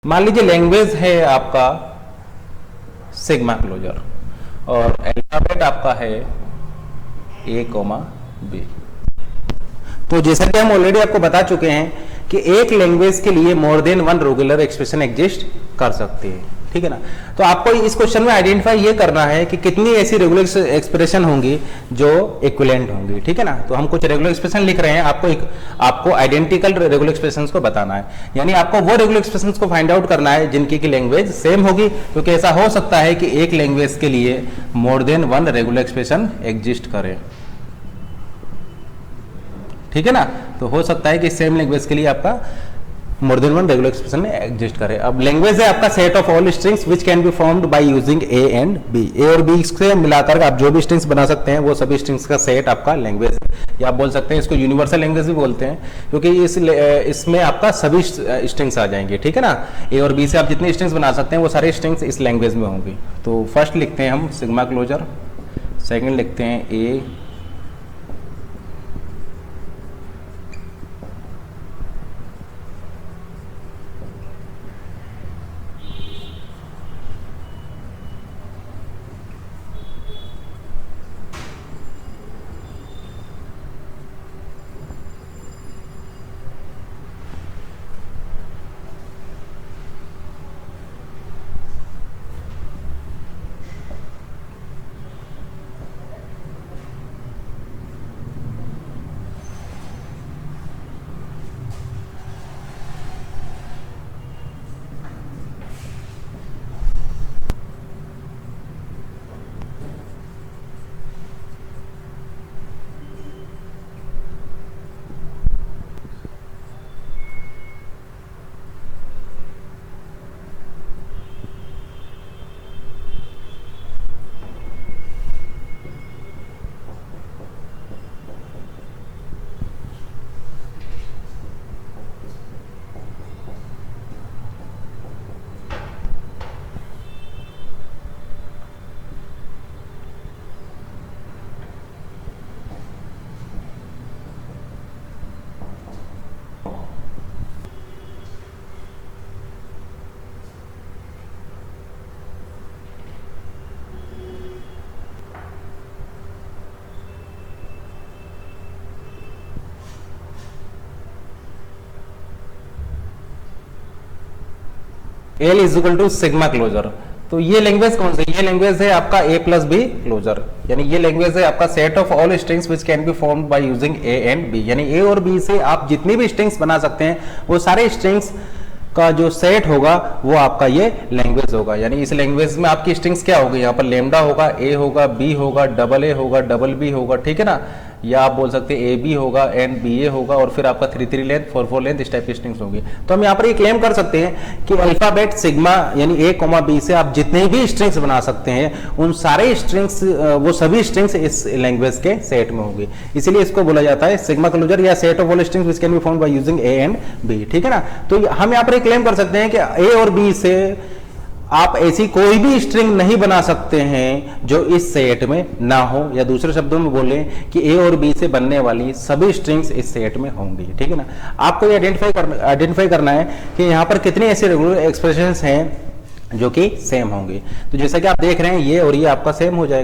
मान लीजिए लैंग्वेज है आपका सिग्मा क्लोजर और अल्फाबेट आपका है ए कोमा बी। तो जैसा कि हम ऑलरेडी आपको बता चुके हैं कि एक लैंग्वेज के लिए मोर than one regular expression exist कर सकती है, ठीक है ना। तो आपको इस क्वेश्चन में आइडेंटिफाई ये करना है कि कितनी ऐसी रेगुलर एक्सप्रेशन होंगी जो इक्विवेलेंट होंगी, ठीक है ना। तो हम कुछ रेगुलर एक्सप्रेशन लिख रहे हैं, आपको आइडेंटिकल रेगुलर एक्सप्रेशंस को बताना है, यानी आपको वो रेगुलर एक्सप्रेशंस को फाइंड आउट करना है जिनकी की लैंग्वेज सेम होगी, क्योंकि ऐसा हो सकता है कि एक लैंग्वेज के लिए मोर than one regular expression exist करे, ठीक है ना। तो हो सकता है कि सेम लैंग्वेज के लिए आपका more than one regular expression exist करे। अब लैंग्वेज है आपका set of all strings which can be formed by using A and B. A और बी से मिलाकर आप जो भी स्ट्रिंग्स बना सकते हैं वो सभी स्ट्रिंग्स का सेट आपका लैंग्वेज है, या आप बोल सकते हैं इसको यूनिवर्सल लैंग्वेज भी बोलते हैं, क्योंकि इसमें आपका सभी स्ट्रिंग्स आ जाएंगे, ठीक है ना। ए और बी से आप जितने स्ट्रिंग्स बना सकते हैं वो सारे स्ट्रिंग्स इस लैंग्वेज में होंगी। तो फर्स्ट लिखते हैं हम सिग्मा क्लोजर, सेकेंड लिखते हैं A, L is equal to sigma closure. तो ये लैंग्वेज कौन सी, ये लैंग्वेज है आपका ए प्लस बी क्लोजर, यानी ये लैंग्वेज है आपका set of all strings which can be formed by using A and B, यानी ए और बी से आप जितनी भी स्ट्रिंग्स बना सकते हैं वो सारे स्ट्रिंग्स का जो सेट होगा वो आपका ये लैंग्वेज होगा। यानी इस लैंग्वेज में आपकी स्ट्रिंग्स क्या होगी, यहाँ पर लेमडा होगा, ए होगा, बी होगा, डबल ए होगा, डबल बी होगा, ठीक है ना, या आप बोल सकते हैं ए बी होगा, एंड बी ए होगा, और फिर आपका 3 लेंथ 4 लेंथ इस टाइप की स्ट्रिंग्स होगी। तो हम यहाँ पर ये क्लेम कर सकते हैं कि अल्फाबेट सिग्मा यानी ए कोमा बी से आप जितने भी स्ट्रिंग्स बना सकते हैं उन सारे स्ट्रिंग्स वो सभी स्ट्रिंग्स इस लैंग्वेज के सेट में होगी, इसीलिए इसको बोला जाता है सिग्मा क्लोजर या set of all strings which can be formed by using A and B, ठीक है ना। तो हम यहाँ पर क्लेम कर सकते हैं कि ए और बी से आप ऐसी कोई भी स्ट्रिंग नहीं बना सकते हैं जो इस सेट में ना हो, या दूसरे शब्दों में बोलें कि ए और बी से बनने वाली सभी स्ट्रिंग्स इस सेट में होंगी, ठीक है ना। आपको ये आइडेंटिफाई करना है कि यहाँ पर कितने ऐसे रेगुलर एक्सप्रेशंस हैं जो कि सेम होंगे। तो जैसा कि आप देख रहे हैं ये और ये आपका सेम हो जाएगा।